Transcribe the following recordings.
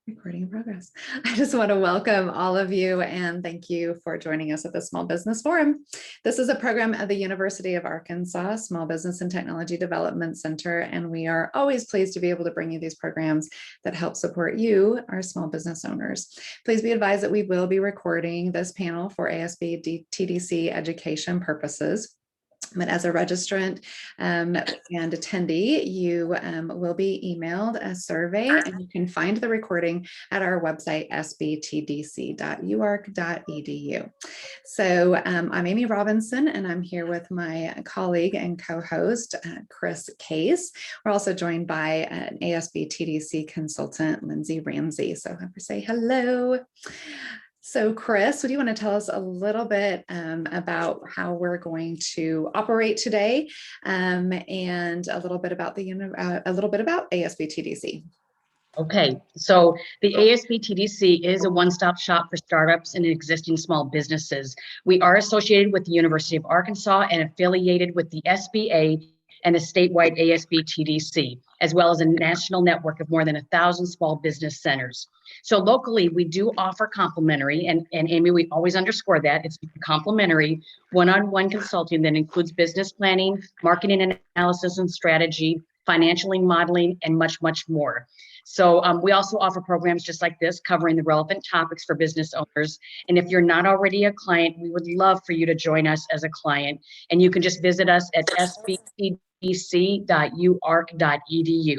Recording in progress. I just want to welcome all of you and thank you for joining us at the Small Business Forum. This is a program at the University of Arkansas Small Business and Technology Development Center, and we are always pleased to be able to bring you these programs that help support you, our small business owners. Please be advised that we will be recording this panel for ASB TDC education purposes. But as a registrant and attendee, you will be emailed a survey, and you can find the recording at our website, sbtdc.uark.edu. So I'm Amy Robinson, and I'm here with my colleague and co-host, Chris Case. We're also joined by an ASB TDC consultant, Lindsay Ramsey. So I say hello. So Chris, would you want to tell us a little bit about how we're going to operate today, and a little bit about ASB TDC? Okay, so the ASB TDC is a one-stop shop for startups and existing small businesses. We are associated with the University of Arkansas and affiliated with the SBA and the statewide ASB TDC, as well as a national network of more than 1,000 small business centers. So locally, we do offer complimentary, and Amy, we always underscore that, it's complimentary one-on-one consulting that includes business planning, marketing analysis and strategy, financial modeling, and much, much more. So we also offer programs just like this, covering the relevant topics for business owners. And if you're not already a client, we would love for you to join us as a client. And you can just visit us at sbtdc.uark.edu.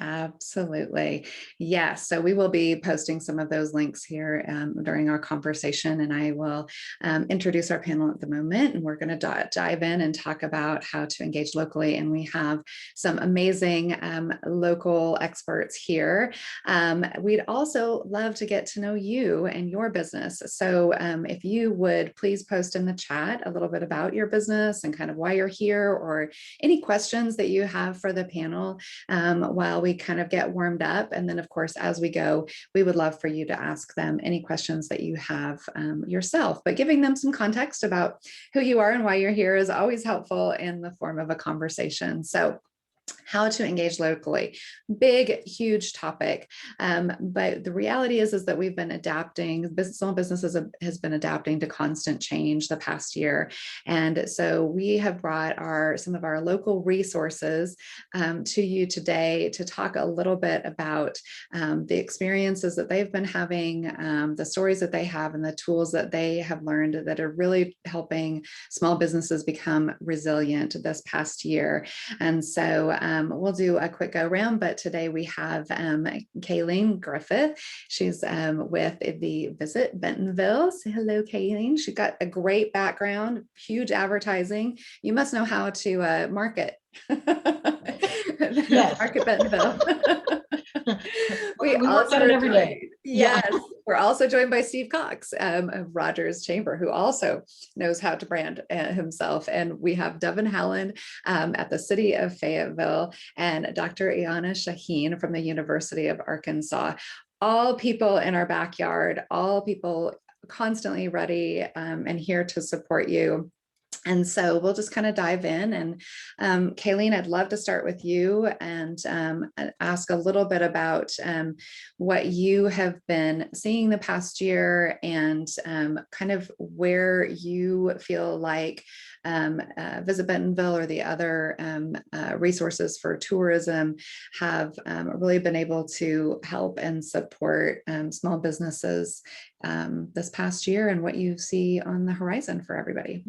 Absolutely. Yes. So we will be posting some of those links here during our conversation, and I will introduce our panel at the moment, and we're going to dive in and talk about how to engage locally. And we have some amazing local experts here. We'd also love to get to know you and your business. So if you would please post in the chat a little bit about your business and kind of why you're here, or any questions that you have for the panel while we kind of get warmed up. And then of course, as we go, we would love for you to ask them any questions that you have yourself, but giving them some context about who you are and why you're here is always helpful in the form of a conversation. So how to engage locally, big, huge topic. But the reality is that we've been adapting, small businesses has been adapting to constant change the past year. And so we have brought some of our local resources to you today to talk a little bit about the experiences that they've been having, the stories that they have, and the tools that they have learned that are really helping small businesses become resilient this past year. And so we'll do a quick go around, but today we have Kalene Griffith. She's with the Visit Bentonville. Say hello, Kalene. She's got a great background, huge advertising. You must know how to market. Yes. Market Bentonville. we work on it every day. Yes. Yeah. We're also joined by Steve Cox of Rogers Chamber, who also knows how to brand himself. And we have Devin Howland at the City of Fayetteville, and Dr. Iana Shaheen from the University of Arkansas. All people in our backyard, all people constantly ready and here to support you. And so we'll just kind of dive in. And Kalene, I'd love to start with you and ask a little bit about what you have been seeing the past year, and kind of where you feel like Visit Bentonville or the other resources for tourism have really been able to help and support small businesses this past year, and what you see on the horizon for everybody.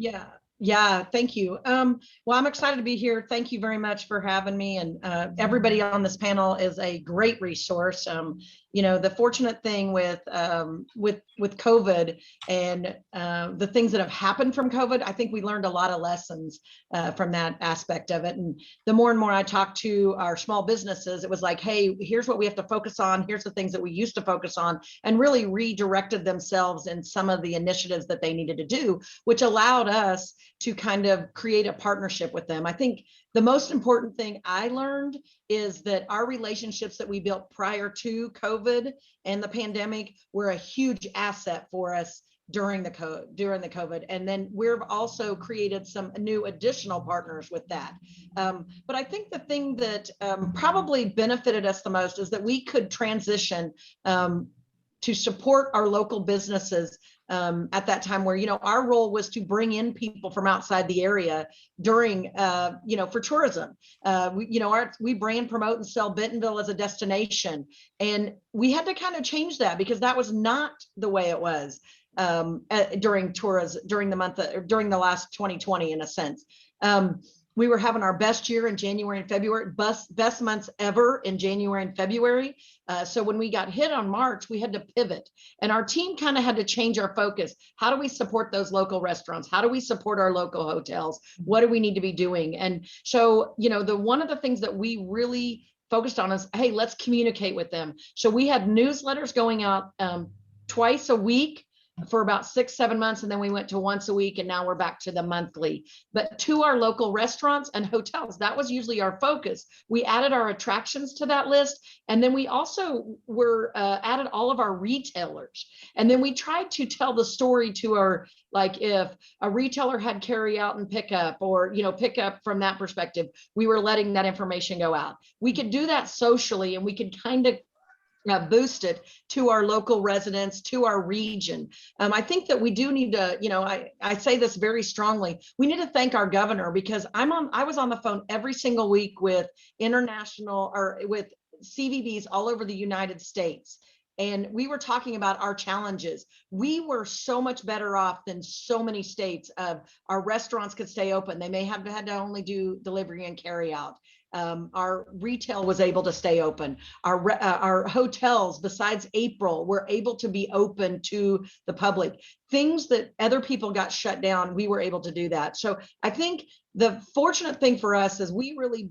Yeah, thank you. Well, I'm excited to be here. Thank you very much for having me. And everybody on this panel is a great resource. You know, the fortunate thing with COVID and the things that have happened from COVID, I think we learned a lot of lessons from that aspect of it. And the more and more I talked to our small businesses, it was like, hey, here's what we have to focus on. Here's the things that we used to focus on, and really redirected themselves in some of the initiatives that they needed to do, which allowed us to kind of create a partnership with them. I think the most important thing I learned is that our relationships that we built prior to COVID and the pandemic were a huge asset for us during the COVID. And then we've also created some new additional partners with that. But I think the thing that probably benefited us the most is that we could transition to support our local businesses at that time, where, our role was to bring in people from outside the area during, for tourism. We brand, promote, and sell Bentonville as a destination. And we had to kind of change that, because that was not the way it was during tourism, during the last 2020, in a sense. We were having our best year in January and February, best months ever in January and February. So when we got hit on March, we had to pivot, and our team kind of had to change our focus. How do we support those local restaurants? How do we support our local hotels? What do we need to be doing? And so, one of the things that we really focused on is, hey, let's communicate with them. So we had newsletters going out twice a week for about 6-7 months, and then we went to once a week, and now we're back to the monthly. But to our local restaurants and hotels, that was usually our focus. We added our attractions to that list, and then we also added all of our retailers. And then we tried to tell the story to our, like, if a retailer had carry out and pick up, or pick up from that perspective, we were letting that information go out. We could do that socially, and we could kind of boost it to our local residents, to our region. I think that we do need to, I say this very strongly, we need to thank our governor, because I was on the phone every single week with with CVBs all over the United States. And we were talking about our challenges. We were so much better off than so many states. Our restaurants could stay open. They may have had to only do delivery and carry out. Our retail was able to stay open. Our hotels, besides April, were able to be open to the public. Things that other people got shut down, we were able to do that. So I think the fortunate thing for us is we really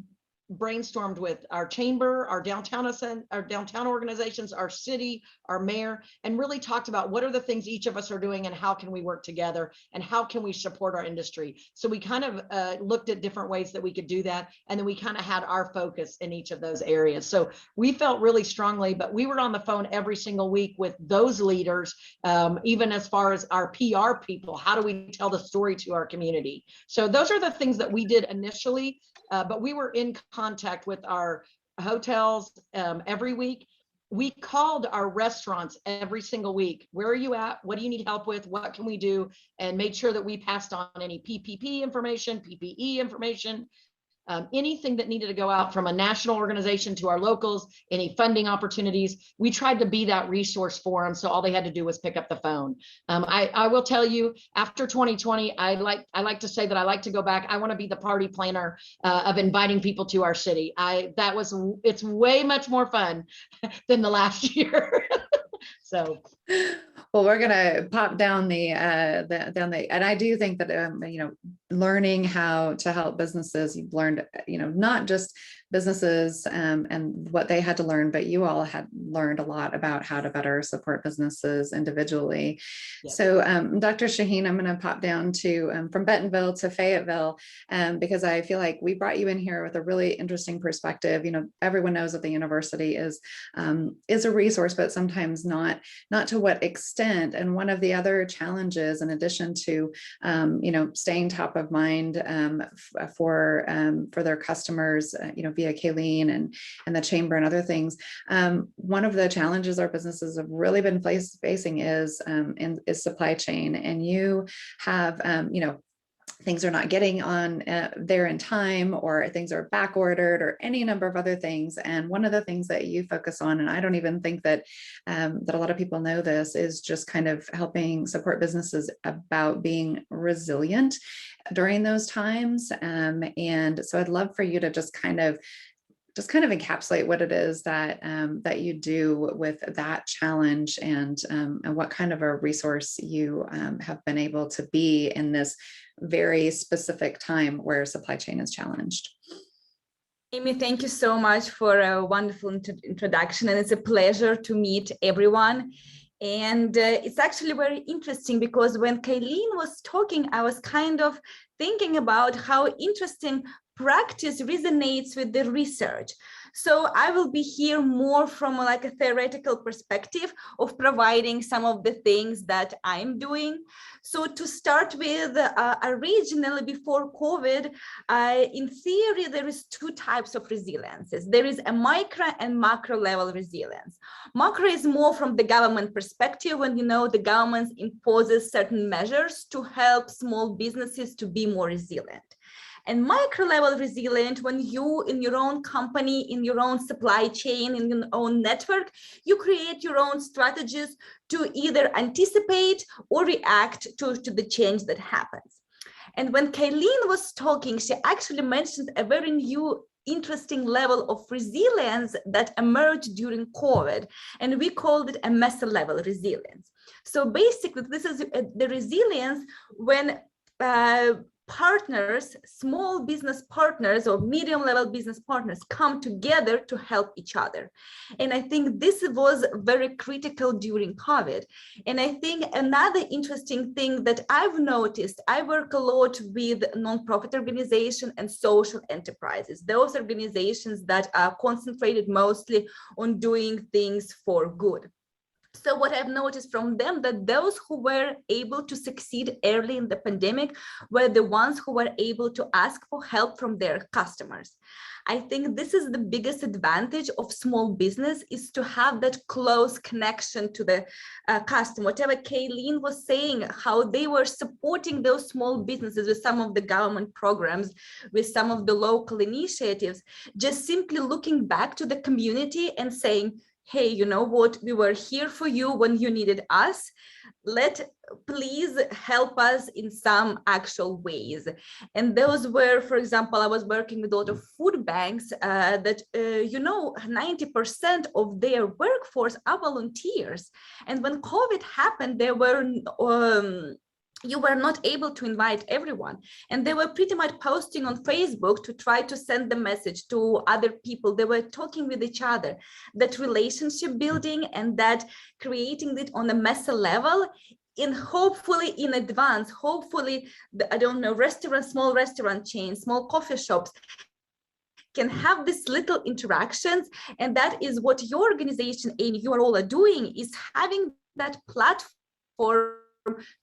brainstormed with our chamber, our downtown organizations, our city, our mayor, and really talked about what are the things each of us are doing, and how can we work together, and how can we support our industry. So we kind of looked at different ways that we could do that, and then we kind of had our focus in each of those areas. So we felt really strongly, but we were on the phone every single week with those leaders, even as far as our PR people. How do we tell the story to our community? So those are the things that we did initially, but we were in contact with our hotels every week. We called our restaurants every single week. Where are you at? What do you need help with? What can we do? And made sure that we passed on any PPP information, PPE information, anything that needed to go out from a national organization to our locals, any funding opportunities. We tried to be that resource for them, so all they had to do was pick up the phone. I will tell you, after 2020, I like to say that I like to go back. I want to be the party planner of inviting people to our city. It's way much more fun than the last year. So, well, we're gonna pop down and I do think that learning how to help businesses, you've learned not just businesses and what they had to learn, but you all had learned a lot about how to better support businesses individually. Yeah. So Dr. Shaheen, I'm going to pop down to from Bentonville to Fayetteville because I feel like we brought you in here with a really interesting perspective. Everyone knows that the university is a resource, but sometimes not to what extent. And one of the other challenges, in addition to staying top of mind for their customers, via Kalene and the chamber and other things, one of the challenges our businesses have really been facing is supply chain. And you have things are not getting on there in time, or things are back ordered, or any number of other things. And one of the things that you focus on, and I don't even think that a lot of people know this, is just kind of helping support businesses about being resilient during those times. And so I'd love for you to just kind of encapsulate what it is that you do with that challenge, and what kind of a resource you have been able to be in this very specific time where supply chain is challenged. Amy, thank you so much for a wonderful introduction, and it's a pleasure to meet everyone. And it's actually very interesting because when Kalene was talking, I was kind of thinking about how interesting practice resonates with the research. So I will be here more from like a theoretical perspective of providing some of the things that I'm doing. So to start with, originally before COVID, in theory, there is two types of resiliences. There is a micro and macro level resilience. Macro is more from the government perspective, when the government imposes certain measures to help small businesses to be more resilient. And micro level resilient, when you in your own company, in your own supply chain, in your own network, you create your own strategies to either anticipate or react to the change that happens. And when Kalene was talking, she actually mentioned a very new interesting level of resilience that emerged during COVID, and we called it a mesa level resilience. So basically, this is the resilience when partners, small business partners or medium level business partners come together to help each other. And I think this was very critical during COVID. And I think another interesting thing that I've noticed, I work a lot with nonprofit organizations and social enterprises, those organizations that are concentrated mostly on doing things for good. So what I've noticed from them, that those who were able to succeed early in the pandemic were the ones who were able to ask for help from their customers. I think this is the biggest advantage of small business, is to have that close connection to the customer. Whatever Kalene was saying, how they were supporting those small businesses with some of the government programs, with some of the local initiatives, just simply looking back to the community and saying, hey, you know what, we were here for you when you needed us. Please help us in some actual ways. And those were, for example, I was working with a lot of food banks that, 90% of their workforce are volunteers. And when COVID happened, there were you were not able to invite everyone. And they were pretty much posting on Facebook to try to send the message to other people. They were talking with each other. That relationship building and that creating it on a mesa level, in hopefully in advance, hopefully, small restaurant chains, small coffee shops can have these little interactions. And that is what your organization, Amy, you are all doing, is having that platform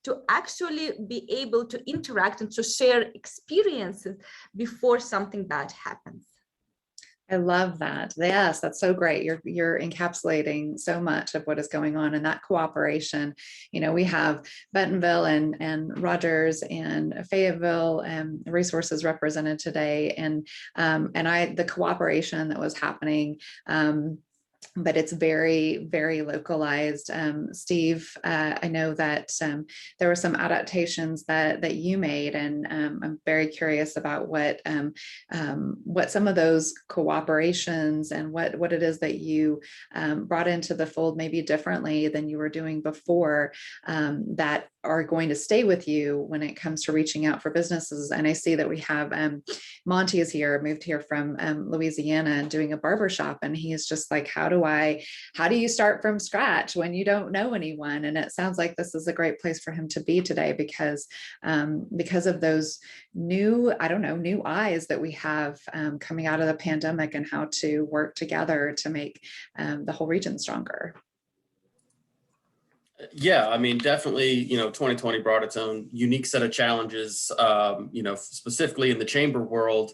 to actually be able to interact and to share experiences before something bad happens. I love that. Yes, that's so great. You're encapsulating so much of what is going on in that cooperation. We have Bentonville and Rogers and Fayetteville resources represented today, and the cooperation that was happening. But it's very, very localized. Steve, I know that there were some adaptations that you made, and I'm very curious about what some of those cooperations and what it is that you brought into the fold, maybe differently than you were doing before, that are going to stay with you when it comes to reaching out for businesses. And I see that we have Monty is here, moved here from Louisiana, and doing a barbershop, and he is just like, how do you start from scratch when you don't know anyone? And it sounds like this is a great place for him to be today, because of those new eyes that we have coming out of the pandemic, and how to work together to make the whole region stronger. Yeah, I mean, definitely, 2020 brought its own unique set of challenges, specifically in the chamber world,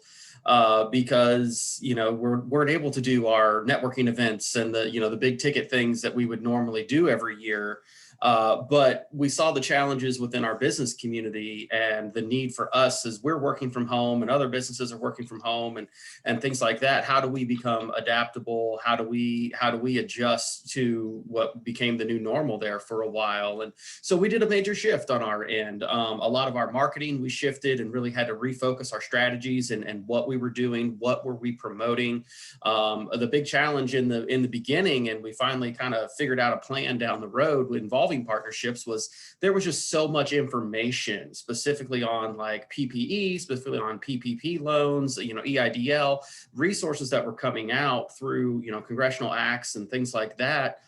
because, we weren't able to do our networking events and the big ticket things that we would normally do every year. But we saw the challenges within our business community, and the need for us, as we're working from home and other businesses are working from home and things like that. How do we become adaptable? How do we adjust to what became the new normal there for a while? And so we did a major shift on our end. A lot of our marketing, we shifted and really had to refocus our strategies and what we were doing, what were we promoting. The big challenge in the beginning, and we finally kind of figured out a plan down the road involving partnerships, was there was just so much information, specifically on like PPE, specifically on PPP loans, EIDL, resources that were coming out through, congressional acts and things like that.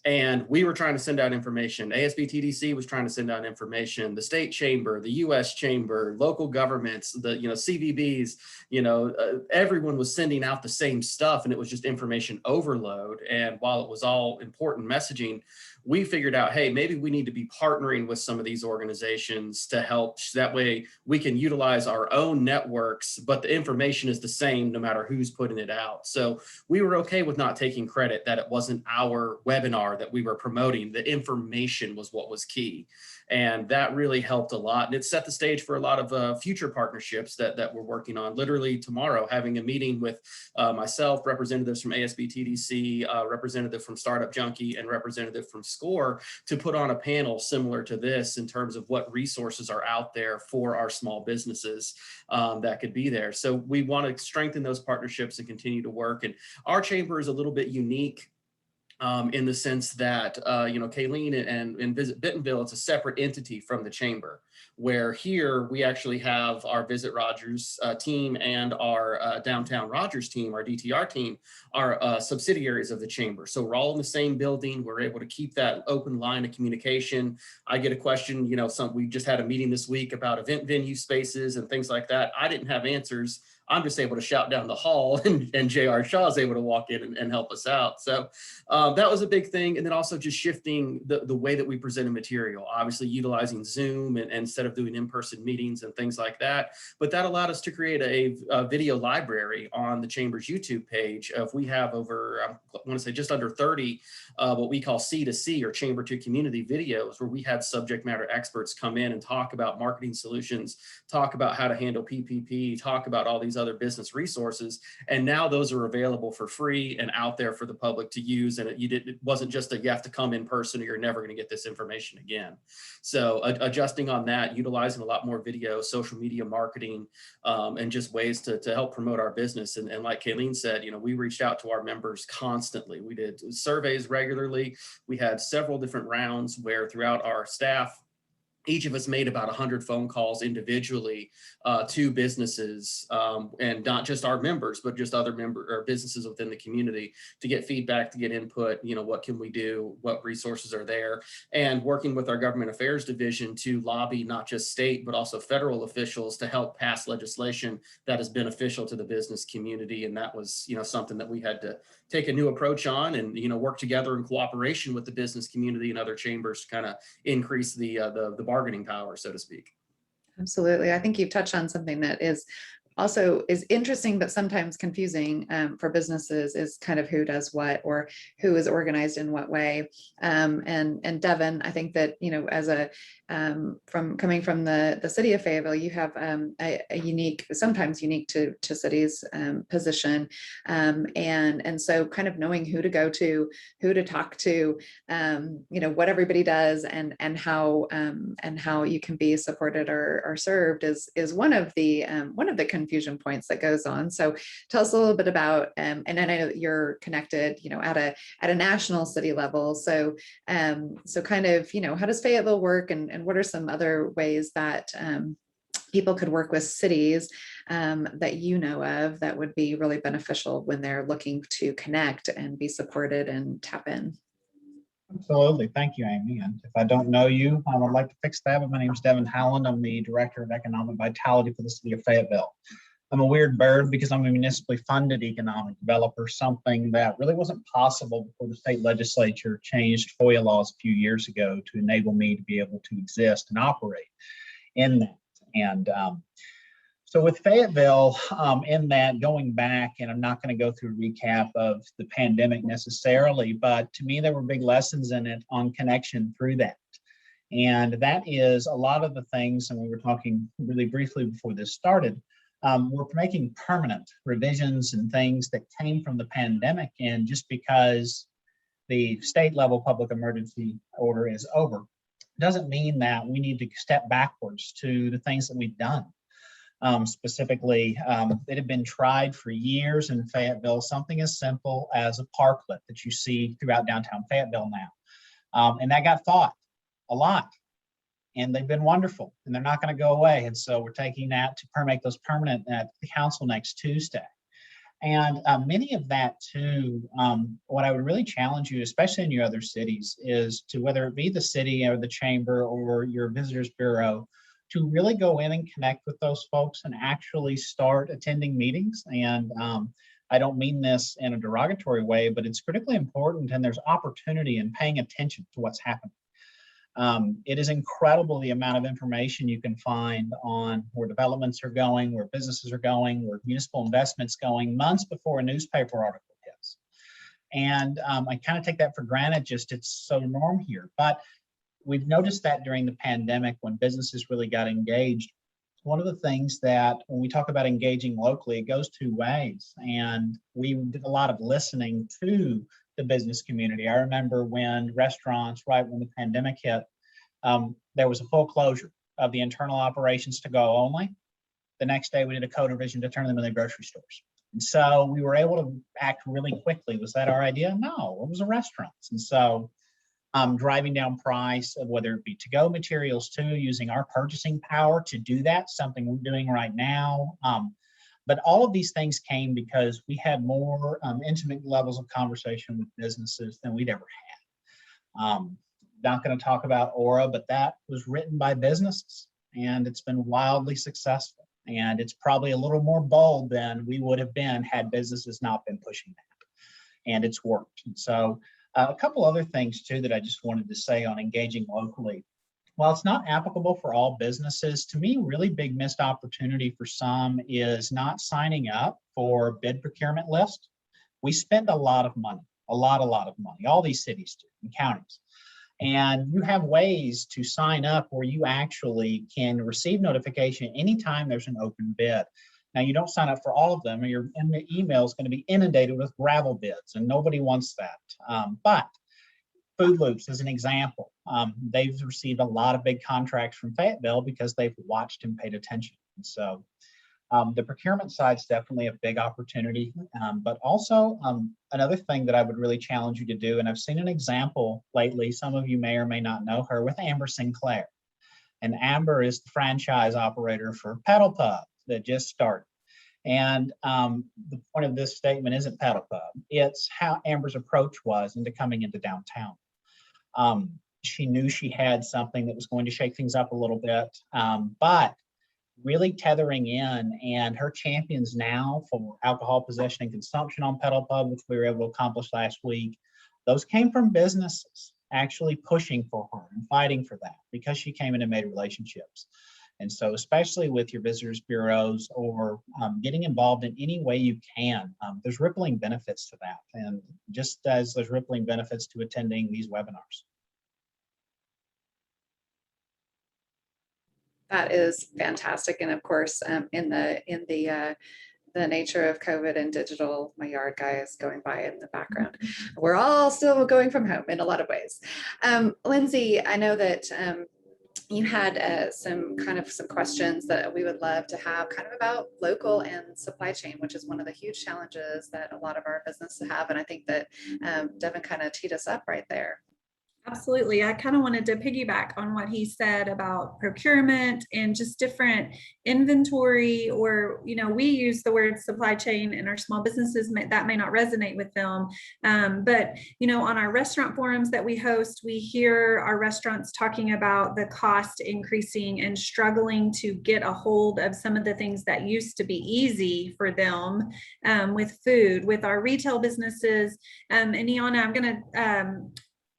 And we were trying to send out information. ASBTDC was trying to send out information. The state chamber, the U.S. chamber, local governments, the CVBs, everyone was sending out the same stuff, and it was just information overload. And while it was all important messaging, we figured out, hey, maybe we need to be partnering with some of these organizations to help. That way we can utilize our own networks, but the information is the same no matter who's putting it out. So we were okay with not taking credit that it wasn't our webinar that we were promoting. The information was what was key. And that really helped a lot. And it set the stage for a lot of future partnerships that we're working on. Literally tomorrow, having a meeting with myself, representatives from ASBTDC, representative from Startup Junkie, and representative from SCORE to put on a panel similar to this in terms of what resources are out there for our small businesses that could be there. So we want to strengthen those partnerships and continue to work. And our chamber is a little bit unique in the sense that, Kalene and Visit Bentonville, it's a separate entity from the chamber, where here we actually have our Visit Rogers team and our Downtown Rogers team, our DTR team, are subsidiaries of the chamber. So we're all in the same building. We're able to keep that open line of communication. I get a question, we just had a meeting this week about event venue spaces and things like that. I didn't have answers. I'm just able to shout down the hall, and J.R. Shaw is able to walk in and help us out. So that was a big thing. And then also just shifting the way that we presented material, obviously utilizing Zoom and instead of doing in-person meetings and things like that. But that allowed us to create a video library on the Chamber's YouTube page. We have over, I want to say just under 30, what we call C2C or Chamber to Community videos, where we had subject matter experts come in and talk about marketing solutions, talk about how to handle PPP, talk about all these other business resources. And now those are available for free and out there for the public to use. And it wasn't just that you have to come in person or you're never going to get this information again. So adjusting on that, utilizing a lot more video, social media marketing, and just ways to help promote our business. And like Kalene said, we reached out to our members constantly. We did surveys regularly. We had several different rounds where throughout our staff, each of us made about 100 phone calls individually to businesses, and not just our members, but just other businesses within the community to get feedback, to get input. What can we do? What resources are there? And working with our government affairs division to lobby not just state, but also federal officials to help pass legislation that is beneficial to the business community. And that was, something that we had to take a new approach on and, work together in cooperation with the business community and other chambers to kind of increase the bargaining power, so to speak. Absolutely. I think you've touched on something that is interesting, but sometimes confusing for businesses, is kind of who does what or who is organized in what way. And Devin, I think that, as coming from the city of Fayetteville, you have a unique, sometimes unique to cities position. And so kind of knowing who to go to, who to talk to, what everybody does and how you can be supported or served is one of the confusion points that goes on. So tell us a little bit about, and I know that you're connected, at a national city level. So kind of, how does Fayetteville work, and what are some other ways that people could work with cities that you know of that would be really beneficial when they're looking to connect and be supported and tap in? Absolutely. Thank you, Amy. And if I don't know you, I would like to fix that. But my name is Devin Howland. I'm the Director of Economic Vitality for the city of Fayetteville. I'm a weird bird because I'm a municipally funded economic developer, something that really wasn't possible before the state legislature changed FOIA laws a few years ago to enable me to be able to exist and operate in that. And so with Fayetteville, in that, going back, and I'm not going to go through a recap of the pandemic necessarily, but to me, there were big lessons in it on connection through that. And that is a lot of the things, and we were talking really briefly before this started, we're making permanent revisions and things that came from the pandemic. And just because the state level public emergency order is over, doesn't mean that we need to step backwards to the things that we've done. Specifically, it had been tried for years in Fayetteville, something as simple as a parklet that you see throughout downtown Fayetteville now. And that got fought a lot, and they've been wonderful, and they're not going to go away. And so we're taking that to make those permanent at the council next Tuesday. And many of that too, what I would really challenge you, especially in your other cities, is to, whether it be the city or the chamber or your visitors bureau, to really go in and connect with those folks and actually start attending meetings. And I don't mean this in a derogatory way, but it's critically important, and there's opportunity in paying attention to what's happening. It is incredible the amount of information you can find on where developments are going, where businesses are going, where municipal investments going months before a newspaper article hits. And I kind of take that for granted, just it's so norm here. But we've noticed that during the pandemic, when businesses really got engaged, one of the things that when we talk about engaging locally, it goes two ways. And we did a lot of listening to the business community. I remember when restaurants, right when the pandemic hit, there was a full closure of the internal operations to go only. The next day we did a code revision to turn them into grocery stores. And so we were able to act really quickly. Was that our idea? No, it was the restaurants. And so driving down price of whether it be to-go materials too, using our purchasing power to do that, something we're doing right now. But all of these things came because we had more intimate levels of conversation with businesses than we'd ever had. Not going to talk about Aura, but that was written by businesses, and it's been wildly successful. And it's probably a little more bold than we would have been had businesses not been pushing that. And it's worked. And so a couple other things too that I just wanted to say on engaging locally. While it's not applicable for all businesses, to me, really big missed opportunity for some is not signing up for bid procurement list. We spend a lot of money, a lot of money, all these cities do, and counties. And you have ways to sign up where you actually can receive notification anytime there's an open bid. Now, you don't sign up for all of them, or your email is going to be inundated with gravel bids, and nobody wants that. But Food Loops is an example. They've received a lot of big contracts from Fayetteville because they've watched and paid attention. And so the procurement side is definitely a big opportunity. But also another thing that I would really challenge you to do, and I've seen an example lately, some of you may or may not know her, with Amber Sinclair. And Amber is the franchise operator for Paddle Pub that just started. And the point of this statement isn't Paddle Pub. It's how Amber's approach was into coming into downtown. She knew she had something that was going to shake things up a little bit, but really tethering in, and her champions now for alcohol possession and consumption on Paddle Pub, which we were able to accomplish last week, those came from businesses actually pushing for her and fighting for that because she came in and made relationships. And so especially with your visitors bureaus or getting involved in any way you can, there's rippling benefits to that. And just as there's rippling benefits to attending these webinars. That is fantastic. And of course, in the nature of COVID and digital, my yard guy is going by in the background. We're all still going from home in a lot of ways. Lindsay, I know that you had some questions that we would love to have kind of about local and supply chain, which is one of the huge challenges that a lot of our businesses have. And I think that Devin kind of teed us up right there. Absolutely. I kind of wanted to piggyback on what he said about procurement and just different inventory, or, you know, we use the word supply chain in our small businesses, that may not resonate with them. But, you know, on our restaurant forums that we host, we hear our restaurants talking about the cost increasing and struggling to get a hold of some of the things that used to be easy for them with food, with our retail businesses. And Iana, I'm going to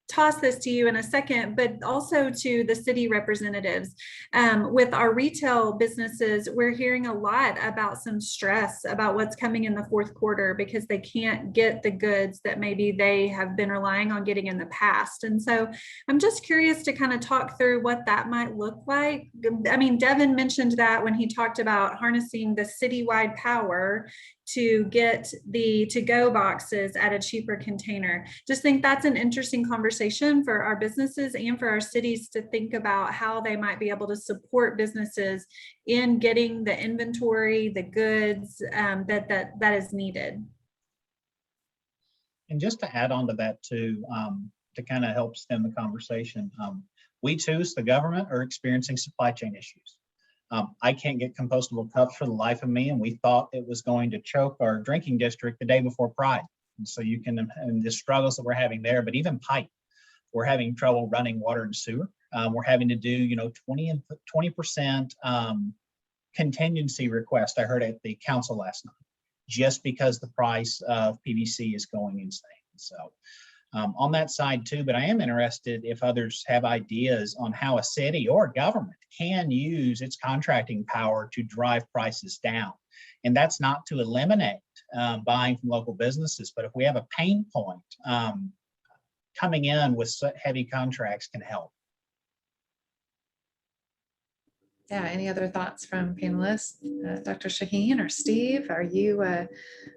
toss this to you in a second, but also to the city representatives. With our retail businesses, we're hearing a lot about some stress about what's coming in the fourth quarter because they can't get the goods that maybe they have been relying on getting in the past. And so I'm just curious to kind of talk through what that might look like. I mean, Devin mentioned that when he talked about harnessing the citywide power to get the to-go boxes at a cheaper container. Just think that's an interesting conversation for our businesses and for our cities to think about how they might be able to support businesses in getting the inventory, the goods that is needed. And just to add on to that too, to kind of help stem the conversation, we too, as the government, are experiencing supply chain issues. I can't get compostable cups for the life of me, and we thought it was going to choke our drinking district the day before Pride. And so you can, and the struggles that we're having there, but even pipe, we're having trouble running water and sewer. We're having to do, 20% contingency request. I heard at the council last night, just because the price of PVC is going insane. So on that side too, but I am interested if others have ideas on how a city or government can use its contracting power to drive prices down. And that's not to eliminate buying from local businesses, but if we have a pain point, coming in with heavy contracts can help. Yeah, any other thoughts from panelists? Dr. Shaheen or Steve, are you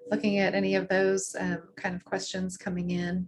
looking at any of those kind of questions coming in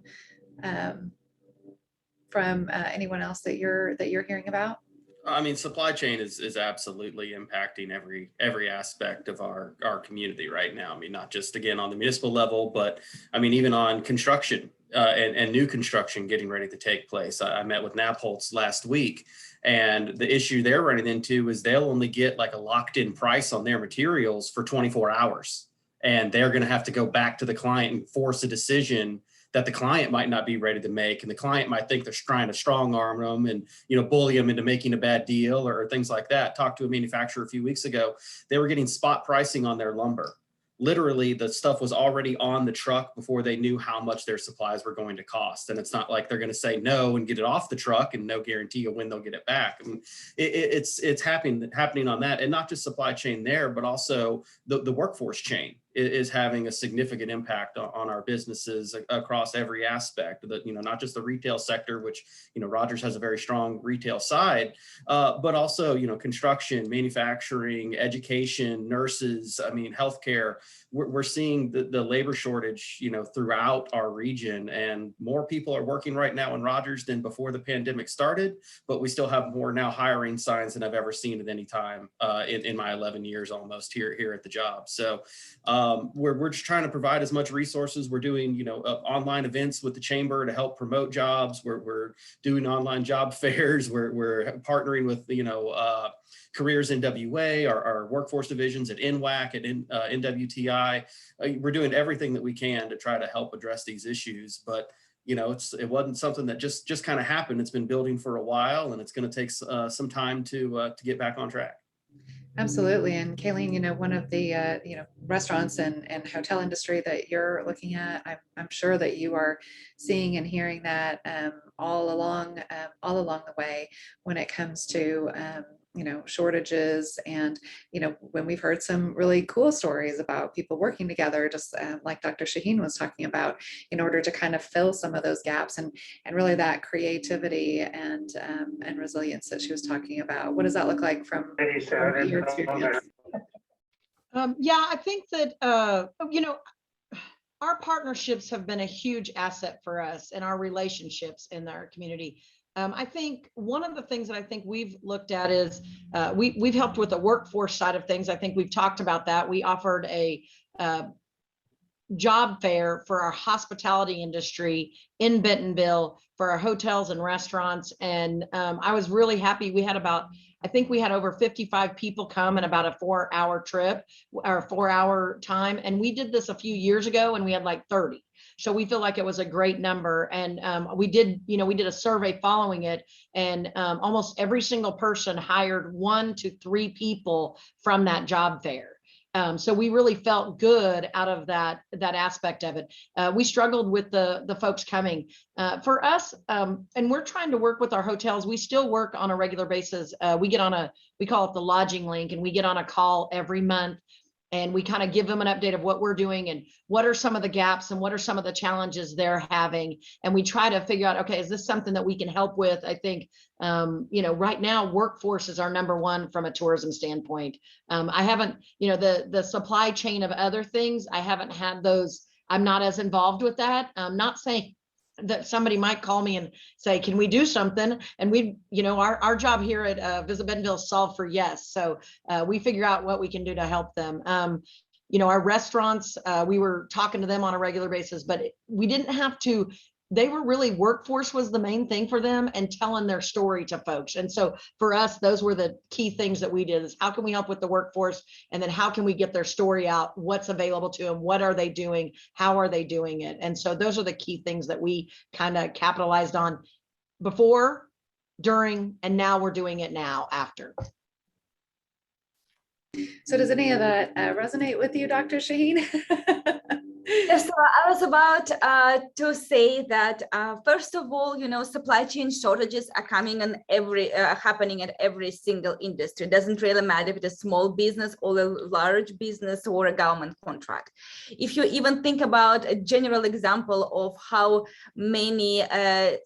from anyone else that you're hearing about? I mean, supply chain is absolutely impacting every aspect of our community right now. I mean, not just again on the municipal level, but I mean, even on construction and new construction getting ready to take place. I met with Napholtz last week, and the issue they're running into is they'll only get like a locked in price on their materials for 24 hours. And they're going to have to go back to the client and force a decision that the client might not be ready to make. And the client might think they're trying to strong arm them and, bully them into making a bad deal or things like that. Talked to a manufacturer a few weeks ago. They were getting spot pricing on their lumber. Literally, the stuff was already on the truck before they knew how much their supplies were going to cost. And it's not like they're going to say no and get it off the truck and no guarantee of when they'll get it back. I mean, it's happening on that, and not just supply chain there, but also the workforce chain is having a significant impact on our businesses across every aspect. That not just the retail sector, which Rogers has a very strong retail side, but also construction, manufacturing, education, nurses. I mean, healthcare. We're seeing the labor shortage, throughout our region, and more people are working right now in Rogers than before the pandemic started. But we still have more now hiring signs than I've ever seen at any time in my 11 years almost here at the job. So we're just trying to provide as much resources. We're doing online events with the chamber to help promote jobs. We're doing online job fairs. We're partnering with Careers NWA, our workforce divisions at NWAC, at NWTI. We're doing everything that we can to try to help address these issues. But it wasn't something that just kind of happened. It's been building for a while, and it's going to take some time to get back on track. Absolutely. And Kalene, one of the restaurants and hotel industry that you're looking at, I'm sure that you are seeing and hearing that all along the way when it comes to shortages. And when we've heard some really cool stories about people working together, just like Dr. Shaheen was talking about, in order to kind of fill some of those gaps and really that creativity and resilience that she was talking about. What does that look like from your experience? Yeah, I think that our partnerships have been a huge asset for us and our relationships in our community. I think one of the things that I think we've looked at is we've helped with the workforce side of things. I think we've talked about that. We offered a job fair for our hospitality industry in Bentonville for our hotels and restaurants. And I was really happy. I think we had over 55 people come in about a 4-hour trip or 4-hour time. And we did this a few years ago and we had like 30. So we feel like it was a great number. And we did a survey following it, and almost every single person hired 1 to 3 people from that job fair. So we really felt good out of that aspect of it. We struggled with the folks coming. For us, and we're trying to work with our hotels. We still work on a regular basis. We call it the lodging link, and we get on a call every month. And we kind of give them an update of what we're doing and what are some of the gaps and what are some of the challenges they're having. And we try to figure out, okay, is this something that we can help with? I think, right now, workforce is our number one from a tourism standpoint. I haven't, the supply chain of other things, I haven't had those. I'm not as involved with that. I'm not saying that somebody might call me and say, can we do something? And we, our job here at Visit Bentonville is solve for yes. So we figure out what we can do to help them. Our restaurants, we were talking to them on a regular basis, but we didn't have to they were really, workforce was the main thing for them, and telling their story to folks. And so for us, those were the key things that we did, is how can we help with the workforce? And then how can we get their story out? What's available to them? What are they doing? How are they doing it? And so those are the key things that we kind of capitalized on before, during, and now we're doing it now after. So does any of that resonate with you, Dr. Shaheen? Yes, so I was about to say that first of all, supply chain shortages are coming in happening at every single industry. It doesn't really matter if it's a small business or a large business or a government contract. If you even think about a general example of how many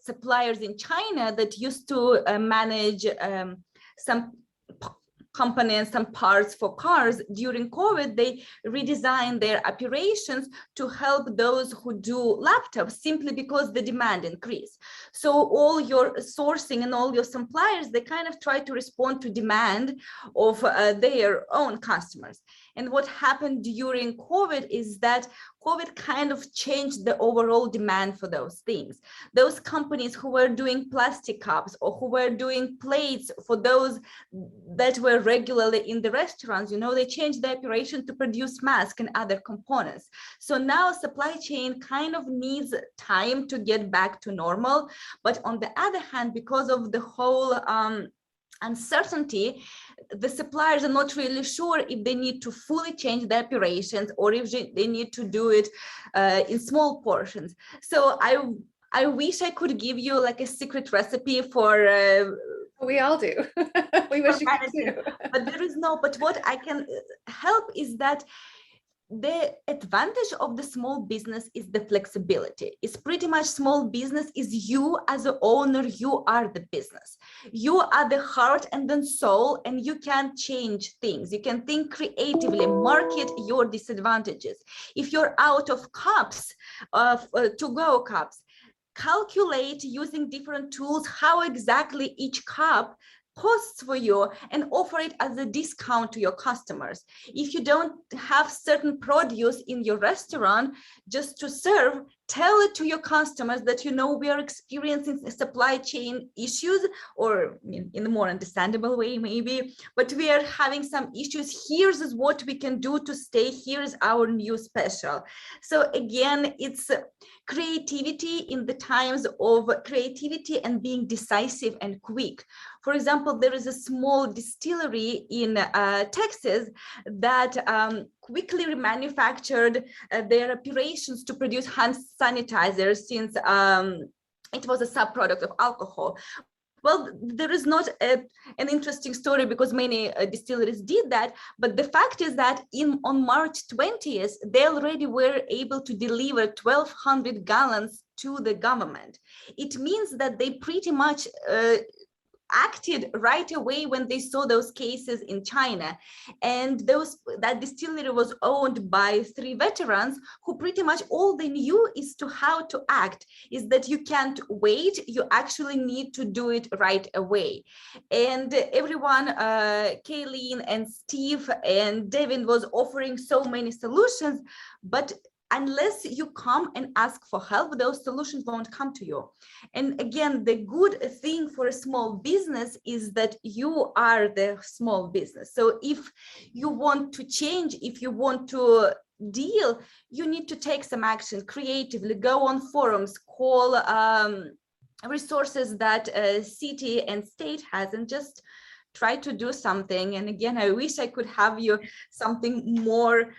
suppliers in China that used to manage some components, some parts for cars during COVID, they redesigned their operations to help those who do laptops, simply because the demand increased. So all your sourcing and all your suppliers, they kind of try to respond to demand of their own customers. And what happened during COVID is that COVID kind of changed the overall demand for those things. Those companies who were doing plastic cups or who were doing plates for those that were regularly in the restaurants, they changed the operation to produce masks and other components. So now supply chain kind of needs time to get back to normal. But on the other hand, because of the whole uncertainty, the suppliers are not really sure if they need to fully change the operations or if they need to do it in small portions. So I wish I could give you like a secret recipe for we all do. We wish you could too. But there is no, but what I can help is that the advantage of the small business is the flexibility. It's pretty much small business is you as an owner, you are the business. You are the heart and the soul, and you can change things. You can think creatively, market your disadvantages. If you're out of cups, to-go cups, calculate using different tools how exactly each cup costs for you and offer it as a discount to your customers. If you don't have certain produce in your restaurant just to serve, tell it to your customers that we are experiencing supply chain issues, or in a more understandable way maybe, but we are having some issues. Here's what we can do to stay. Here's our new special. So again, it's creativity in the times of creativity and being decisive and quick. For example, there is a small distillery in Texas that quickly remanufactured their operations to produce hand sanitizers, since it was a subproduct of alcohol. Well, there is not an interesting story because many distilleries did that, but the fact is that on March 20th, they already were able to deliver 1,200 gallons to the government. It means that they pretty much acted right away when they saw those cases in China. And that distillery was owned by 3 veterans who pretty much all they knew is how to act, is that you can't wait, you actually need to do it right away. And everyone, Kalene and Steve and Devin was offering so many solutions, but unless you come and ask for help, those solutions won't come to you. And again, the good thing for a small business is that you are the small business. So if you want to change, if you want to deal, you need to take some action creatively, go on forums, call resources that city and state has, and just try to do something. And again, I wish I could have you something more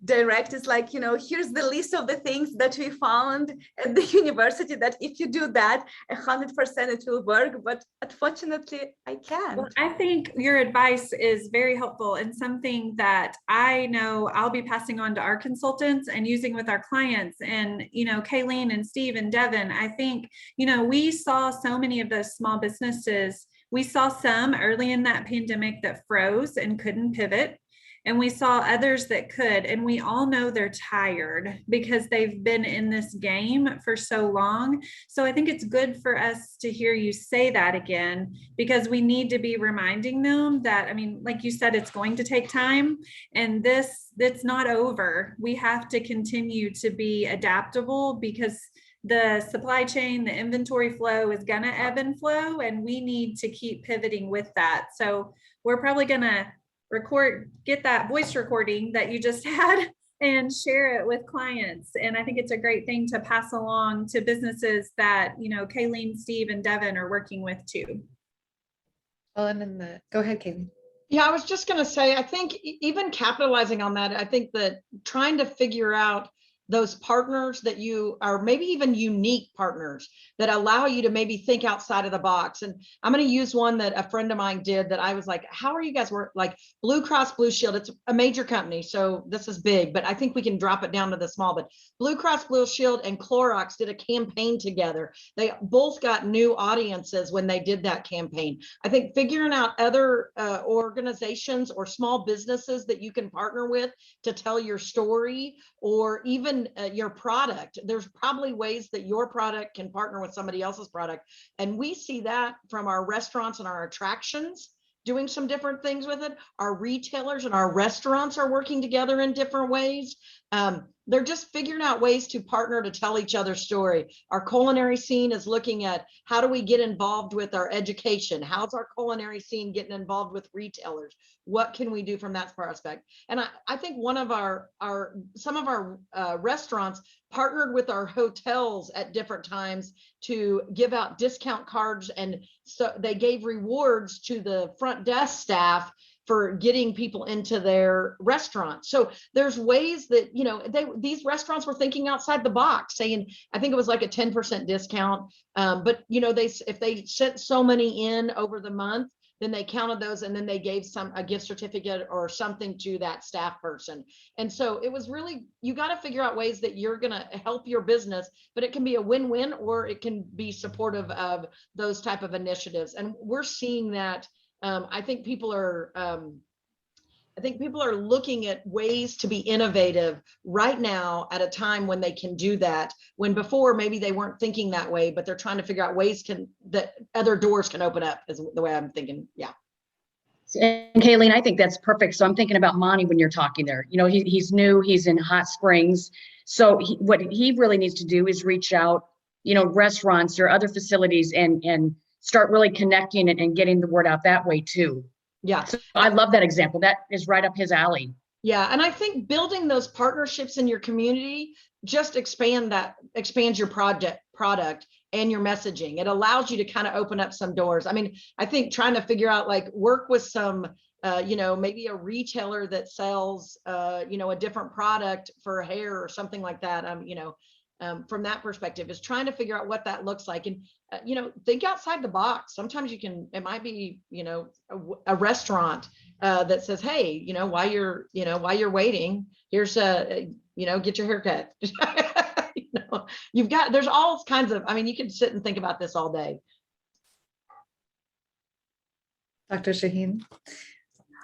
direct. Is like, here's the list of the things that we found at the university that if you do that 100% it will work, but unfortunately I can't. Well, I think your advice is very helpful and something that I know I'll be passing on to our consultants and using with our clients. And Kalene and Steve and Devin, I think we saw so many of those small businesses. We saw some early in that pandemic that froze and couldn't pivot. And we saw others that could, and we all know they're tired because they've been in this game for so long. So I think it's good for us to hear you say that again, because we need to be reminding them that, like you said, it's going to take time, and it's not over. We have to continue to be adaptable because the supply chain, the inventory flow is gonna ebb and flow, and we need to keep pivoting with that. So we're probably gonna get that voice recording that you just had and share it with clients. And I think it's a great thing to pass along to businesses that, you know, Kalene, Steve, and Devin are working with too. Well, and then go ahead, Kaylee. Yeah, I was just going to say, I think even capitalizing on that, I think that trying to figure out those partners that you are, maybe even unique partners that allow you to maybe think outside of the box. And I'm going to use one that a friend of mine did that I was like, how are you guys work? Like Blue Cross Blue Shield, it's a major company, so this is big, but I think we can drop it down to the small. But Blue Cross Blue Shield and Clorox did a campaign together. They both got new audiences when they did that campaign. I think figuring out other organizations or small businesses that you can partner with to tell your story, or even your product. There's probably ways that your product can partner with somebody else's product. And we see that from our restaurants and our attractions doing some different things with it. Our retailers and our restaurants are working together in different ways. They're just figuring out ways to partner to tell each other's story. Our culinary scene is looking at how do we get involved with our education? How's our culinary scene getting involved with retailers? What can we do from that prospect? And I think one of some of our restaurants partnered with our hotels at different times to give out discount cards. And so they gave rewards to the front desk staff for getting people into their restaurant. So there's ways that, you know, these restaurants were thinking outside the box, saying, I think it was like a 10% discount. But, you know, if they sent so many in over the month, then they counted those, and then they gave a gift certificate or something to that staff person. And so it was really, you got to figure out ways that you're going to help your business, but it can be a win-win, or it can be supportive of those type of initiatives. And we're seeing that. I think people are looking at ways to be innovative right now at a time when they can do that, when before maybe they weren't thinking that way, but they're trying to figure out ways that other doors can open up, is the way I'm thinking. Yeah. And Kalene, I think that's perfect. So I'm thinking about Monty when you're talking there. You know, he's new, he's in Hot Springs. So what he really needs to do is reach out, you know, restaurants or other facilities and start really connecting and getting the word out that way too. Yeah. So I love that example. That is right up his alley. Yeah. And I think building those partnerships in your community just expands your product and your messaging. It allows you to kind of open up some doors. I mean, I think trying to figure out, like, work with some, you know, maybe a retailer that sells, you know, a different product for hair or something like that. You know, from that perspective, is trying to figure out what that looks like. And, you know, think outside the box. Sometimes it might be, you know, a restaurant that says, hey, you know, while you're waiting, here's you know, get your haircut. You know, there's all kinds of, I mean, you can sit and think about this all day. Dr. Shaheen.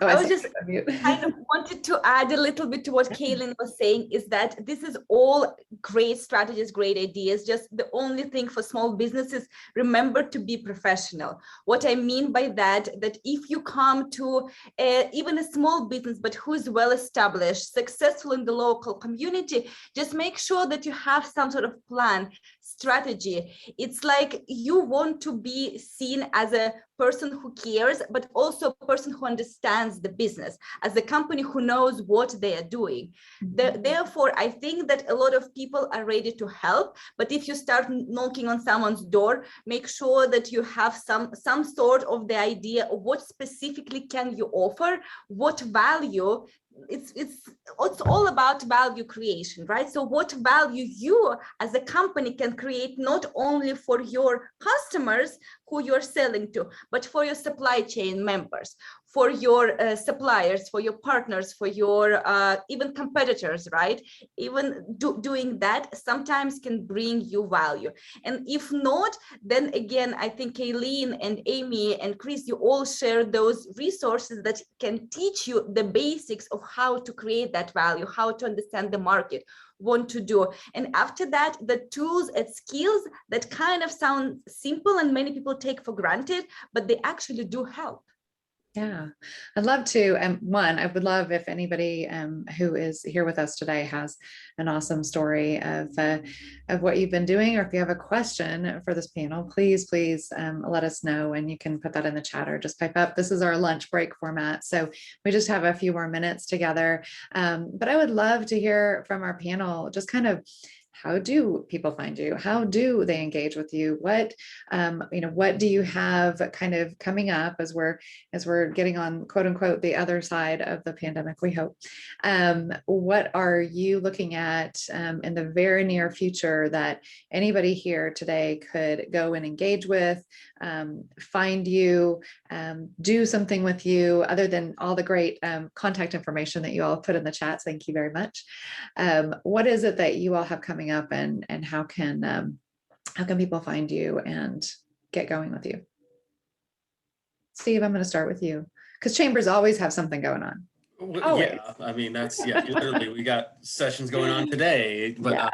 Oh, I was just kind of wanted to add a little bit to what Kalene was saying, is that this is all great strategies, great ideas. Just the only thing for small businesses, remember to be professional. What I mean by that if you come to even a small business, but who is well established, successful in the local community, just make sure that you have some sort of plan, strategy. It's like you want to be seen as a person who cares, but also a person who understands the business, as a company who knows what they are doing. Therefore, I think that a lot of people are ready to help, but if you start knocking on someone's door, make sure that you have some sort of the idea of what specifically can you offer, what value. It's all about value creation, right? So what value you as a company can create, not only for your customers who you're selling to, but for your supply chain members, for your suppliers, for your partners, for your even competitors, right? Even doing that sometimes can bring you value. And if not, then again, I think Kalene and Amy and Chris, you all share those resources that can teach you the basics of how to create that value, how to understand the market, what to do. And after that, the tools and skills that kind of sound simple and many people take for granted, but they actually do help. Yeah, I'd love to. One, I would love if anybody who is here with us today has an awesome story of what you've been doing, or if you have a question for this panel, please let us know, and you can put that in the chat or just pipe up. This is our lunch break format, so we just have a few more minutes together. But I would love to hear from our panel, just kind of, how do people find you? How do they engage with you? What, what do you have kind of coming up as we're getting on, quote unquote, the other side of the pandemic, we hope. What are you looking at in the very near future that anybody here today could go and engage with, find you, do something with you, other than all the great contact information that you all put in the chat? Thank you very much. What is it that you all have coming up, and how can people find you and get going with you? Steve, I'm going to start with you, because chambers always have something going on. Yeah, I mean, that's, literally, we got sessions going on today, but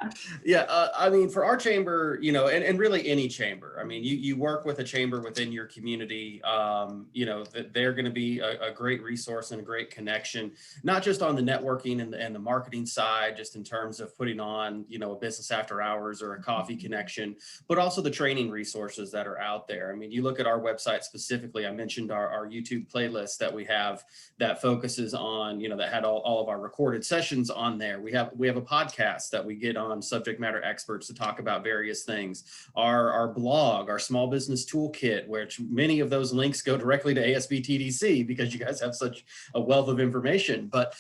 I mean, for our chamber, and really any chamber, I mean, you work with a chamber within your community, that they're going to be a great resource and a great connection, not just on the networking and the marketing side, just in terms of putting on, a business after hours or a coffee connection, but also the training resources that are out there. I mean, you look at our website specifically, I mentioned our YouTube playlist that we have that focuses on, that had all of our recorded sessions on there. We have a podcast that we get on subject matter experts to talk about various things. Our blog, our small business toolkit, which many of those links go directly to ASBTDC because you guys have such a wealth of information. But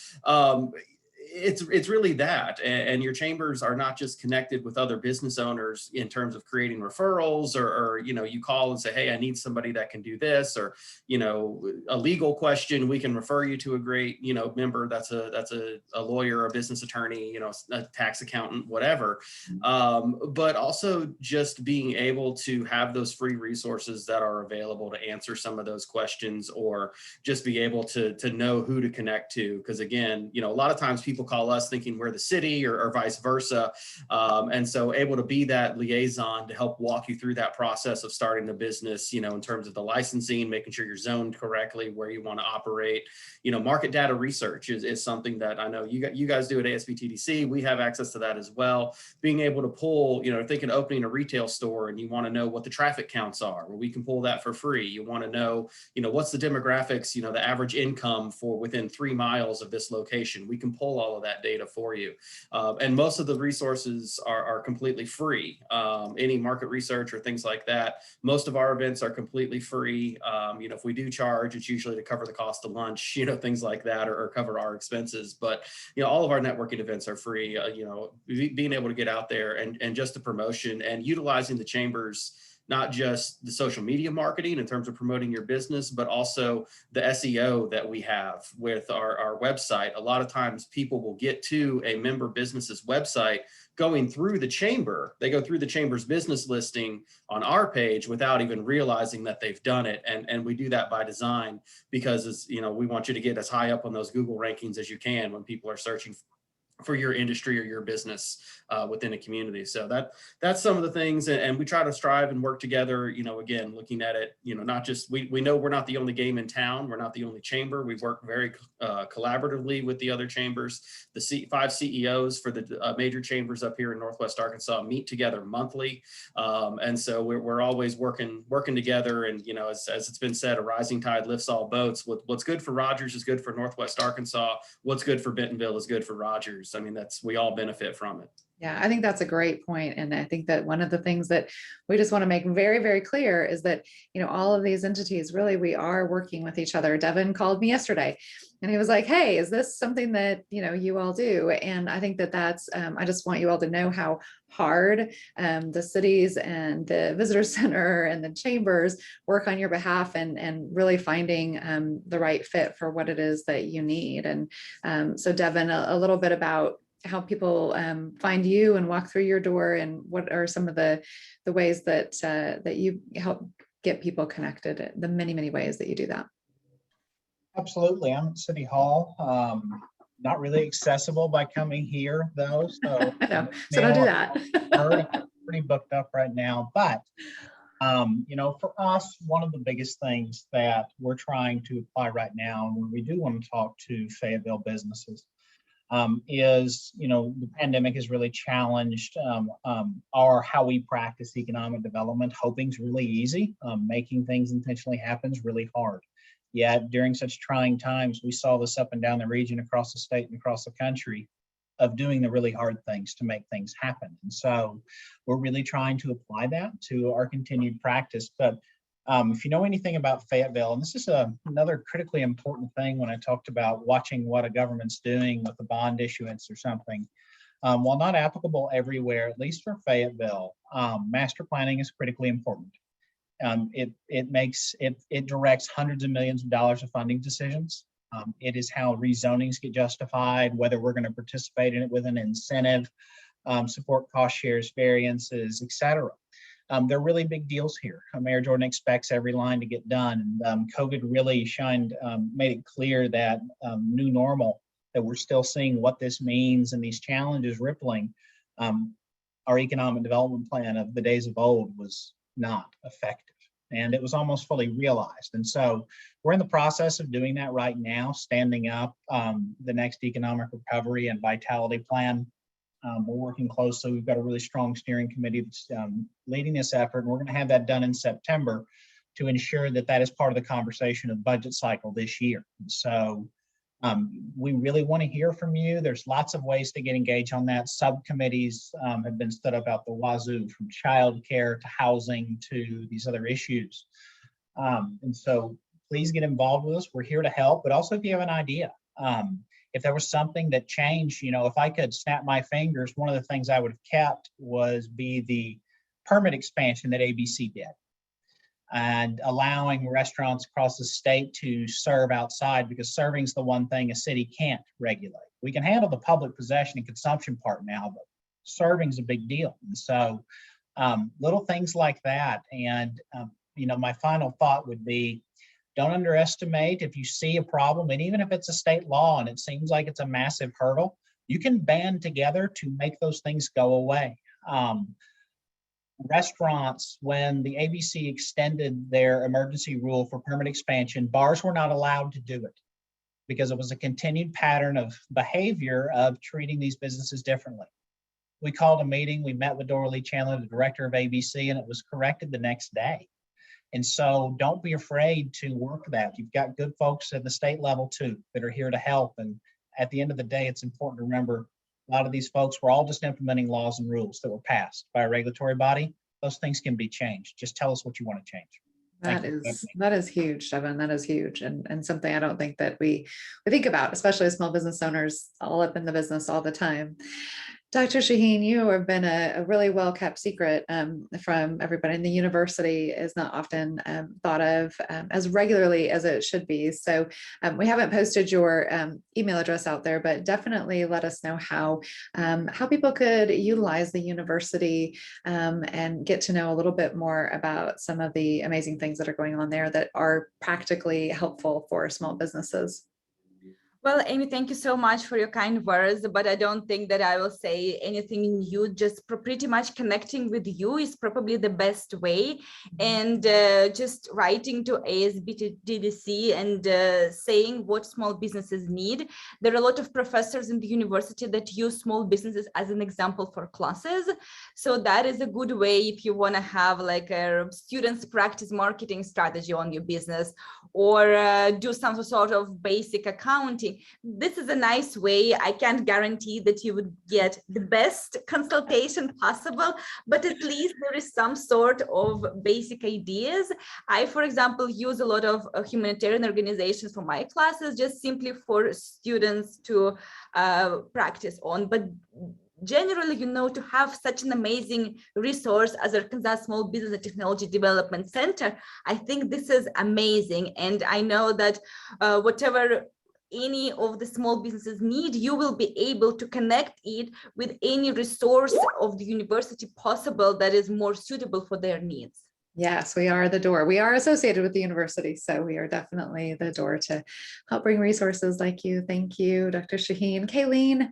it's really that, and your chambers are not just connected with other business owners in terms of creating referrals, or you call and say, hey, I need somebody that can do this, or a legal question, we can refer you to a great member that's a lawyer, a business attorney, a tax accountant, whatever. But also just being able to have those free resources that are available to answer some of those questions, or just be able to know who to connect to, because again, a lot of times people call us thinking we're the city, or vice versa. And so able to be that liaison to help walk you through that process of starting the business, in terms of the licensing, making sure you're zoned correctly, where you want to operate. Market data research is something that I know you guys do at ASBTDC. We have access to that as well. Being able to pull, thinking opening a retail store and you want to know what the traffic counts are, well, we can pull that for free. You want to know, what's the demographics, the average income for within 3 miles of this location. We can pull all of that data for you. And most of the resources are completely free. Any market research or things like that, most of our events are completely free. If we do charge, it's usually to cover the cost of lunch, things like that, or cover our expenses. But, all of our networking events are free. Being able to get out there and just the promotion and utilizing the chambers, not just the social media marketing in terms of promoting your business, but also the SEO that we have with our website. A lot of times people will get to a member business's website going through the chamber. They go through the chamber's business listing on our page without even realizing that they've done it. And we do that by design, because we want you to get as high up on those Google rankings as you can when people are searching for your industry or your business within a community. So that's some of the things, and we try to strive and work together, again, looking at it, not just, we know we're not the only game in town. We're not the only chamber. We work very collaboratively with the other chambers. The 5 CEOs for the major chambers up here in Northwest Arkansas meet together monthly. And so we're always working together. And, as it's been said, a rising tide lifts all boats. What's good for Rogers is good for Northwest Arkansas. What's good for Bentonville is good for Rogers. I mean, we all benefit from it. Yeah, I think that's a great point. And I think that one of the things that we just want to make very, very clear is that, all of these entities, really, we are working with each other. Devin called me yesterday and he was like, hey, is this something that, you all do? And I think that that's, I just want you all to know how hard the cities and the visitor center and the chambers work on your behalf, and really finding the right fit for what it is that you need. And so Devin, a little bit about how people find you and walk through your door, and what are some of the ways that that you help get people connected, the many ways that you do that. Absolutely. I'm at City Hall. Not really accessible by coming here though. So, I know. So don't do that. already pretty booked up right now, but For us, one of the biggest things that we're trying to apply right now, and when we do want to talk to Fayetteville businesses, is, the pandemic has really challenged how we practice economic development. Hoping's really easy. Making things intentionally happen is really hard. Yet during such trying times, we saw this up and down the region, across the state and across the country, of doing the really hard things to make things happen. And so we're really trying to apply that to our continued practice. But if you know anything about Fayetteville, and this is another critically important thing when I talked about watching what a government's doing with a bond issuance or something, while not applicable everywhere, at least for Fayetteville, master planning is critically important. It directs hundreds of millions of dollars of funding decisions. It is how rezonings get justified, whether we're going to participate in it with an incentive, support cost shares, variances, et cetera. They're really big deals here. Mayor Jordan expects every line to get done. COVID really made it clear that new normal, that we're still seeing what this means and these challenges rippling. Our economic development plan of the days of old was not effective, and it was almost fully realized. And so we're in the process of doing that right now, standing up the next economic recovery and vitality plan. We're working closely. We've got a really strong steering committee that's leading this effort, and we're going to have that done in September to ensure that that is part of the conversation of budget cycle this year. So we really want to hear from you. There's lots of ways to get engaged on that. Subcommittees have been stood up out the wazoo, from childcare to housing to these other issues. And so please get involved with us. We're here to help, but also if you have an idea, if there was something that changed, if I could snap my fingers, one of the things I would have kept was the permit expansion that ABC did, and allowing restaurants across the state to serve outside, because serving is the one thing a city can't regulate. We can handle the public possession and consumption part now, but serving is a big deal. And so little things like that. And, my final thought would be, don't underestimate if you see a problem, and even if it's a state law and it seems like it's a massive hurdle, you can band together to make those things go away. Restaurants, when the ABC extended their emergency rule for permit expansion, bars were not allowed to do it because it was a continued pattern of behavior of treating these businesses differently. We called a meeting, we met with Doralee Chandler, the director of ABC, and it was corrected the next day. And so don't be afraid to work that. You've got good folks at the state level too that are here to help. And at the end of the day, it's important to remember a lot of these folks were all just implementing laws and rules that were passed by a regulatory body. Those things can be changed. Just tell us what you want to change. That is huge, Devin. That is huge, and something I don't think that we think about, especially as small business owners, all up in the business all the time. Dr. Shaheen, you have been a really well-kept secret from everybody, and the university is not often thought of as regularly as it should be. So we haven't posted your email address out there, but definitely let us know how people could utilize the university and get to know a little bit more about some of the amazing things that are going on there that are practically helpful for small businesses. Well, Amy, thank you so much for your kind words, but I don't think that I will say anything new. Just pretty much connecting with you is probably the best way. And just writing to ASBTDC and saying what small businesses need. There are a lot of professors in the university that use small businesses as an example for classes. So that is a good way if you want to have like a students practice marketing strategy on your business, or do some sort of basic accounting. This is a nice way. I can't guarantee that you would get the best consultation possible, but at least there is some sort of basic ideas. I, for example, use a lot of humanitarian organizations for my classes, just simply for students to practice on. But generally, to have such an amazing resource as Arkansas Small Business and Technology Development Center, I think this is amazing. And I know that whatever any of the small businesses need, you will be able to connect it with any resource of the university possible that is more suitable for their needs. Yes, we are the door. We are associated with the university, so we are definitely the door to help bring resources like you. Thank you, Dr. Shaheen. Kalene,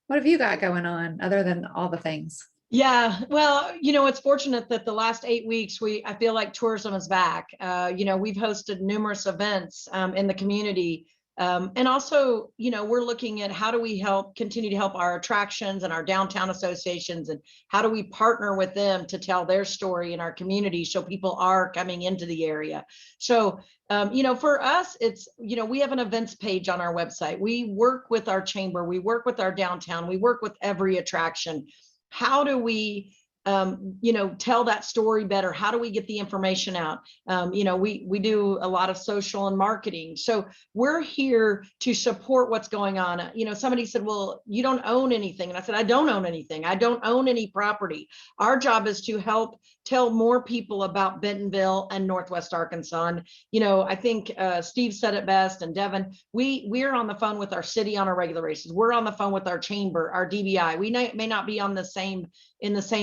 what have you got going on other than all the things? Yeah, well, it's fortunate that the last 8 weeks, I feel like tourism is back. We've hosted numerous events in the community. And also, we're looking at how do we continue to help our attractions and our downtown associations, and how do we partner with them to tell their story in our community so people are coming into the area. So, for us, it's, we have an events page on our website. We work with our chamber, we work with our downtown, we work with every attraction. How do we tell that story better? How do we get the information out? We do a lot of social and marketing. So we're here to support what's going on. Somebody said, well, you don't own anything. And I said, I don't own anything. I don't own any property. Our job is to help tell more people about Bentonville and Northwest Arkansas. And, I think Steve said it best, and Devin, we're on the phone with our city on a regular basis. We're on the phone with our chamber, our DBI. We may not be in the same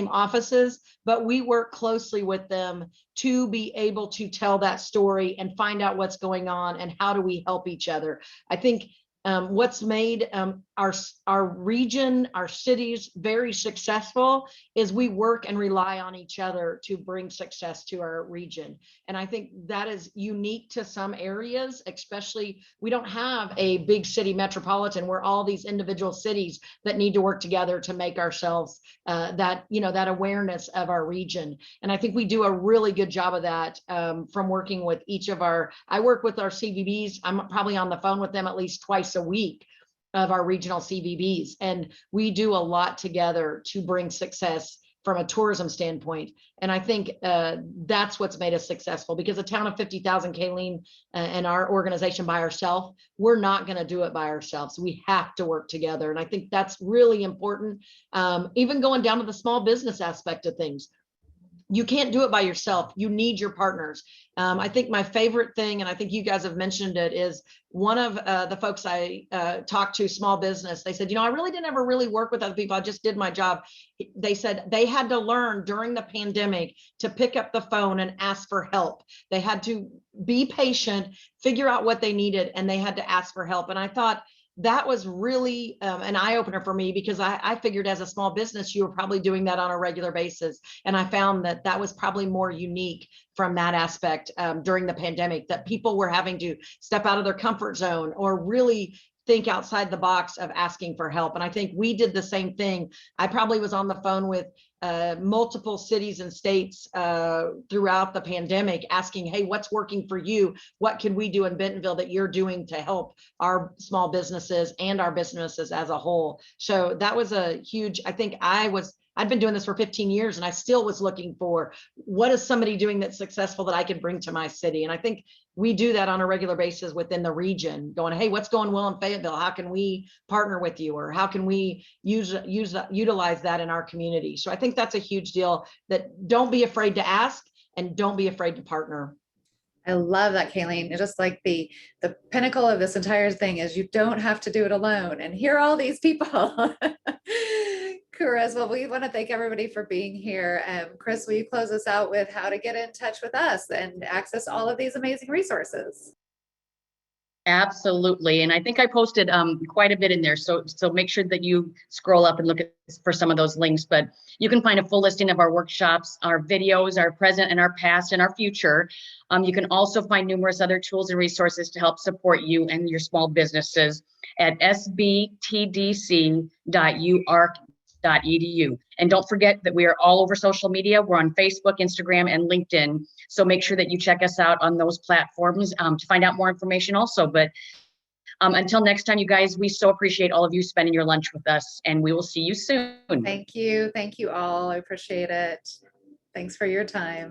offices, but we work closely with them to be able to tell that story and find out what's going on and how do we help each other. I think what's made our region, our cities very successful is we work and rely on each other to bring success to our region. And I think that is unique to some areas, especially we don't have a big city metropolitan. We're all these individual cities that need to work together to make ourselves that awareness of our region. And I think we do a really good job of that from working with I work with our CVBs. I'm probably on the phone with them at least twice a week of our regional CVBs. And we do a lot together to bring success from a tourism standpoint. And I think that's what's made us successful, because a town of 50,000, Kalene, and our organization by ourselves, we're not going to do it by ourselves. We have to work together. And I think that's really important. Even going down to the small business aspect of things. You can't do it by yourself. You need your partners. I think my favorite thing, and I think you guys have mentioned it, is one of the folks I talked to, small business, they said, I really didn't ever really work with other people. I just did my job. They said they had to learn during the pandemic to pick up the phone and ask for help. They had to be patient, figure out what they needed, and they had to ask for help. And I thought, that was really an eye-opener for me, because I figured as a small business, you were probably doing that on a regular basis. And I found that was probably more unique from that aspect during the pandemic, that people were having to step out of their comfort zone or really think outside the box of asking for help. And I think we did the same thing. I probably was on the phone with multiple cities and states throughout the pandemic asking, hey, what's working for you? What can we do in Bentonville that you're doing to help our small businesses and our businesses as a whole? So that was a huge, I think I'd been doing this for 15 years and I still was looking for, what is somebody doing that's successful that I can bring to my city? And I think we do that on a regular basis within the region, going, hey, what's going well in Fayetteville? How can we partner with you? Or how can we utilize that in our community? So I think that's a huge deal, that don't be afraid to ask and don't be afraid to partner. I love that, Kalene. It's just like the pinnacle of this entire thing is you don't have to do it alone. And here are all these people. Chris, well, we want to thank everybody for being here. Chris, will you close us out with how to get in touch with us and access all of these amazing resources? Absolutely. And I think I posted quite a bit in there. So make sure that you scroll up and look for some of those links. But you can find a full listing of our workshops, our videos, our present and our past and our future. You can also find numerous other tools and resources to help support you and your small businesses at sbtdc.uark.edu. And don't forget that we are all over social media. We're on Facebook, Instagram, and LinkedIn. So make sure that you check us out on those platforms to find out more information also. But until next time, you guys, we so appreciate all of you spending your lunch with us, and we will see you soon. Thank you. Thank you all. I appreciate it. Thanks for your time.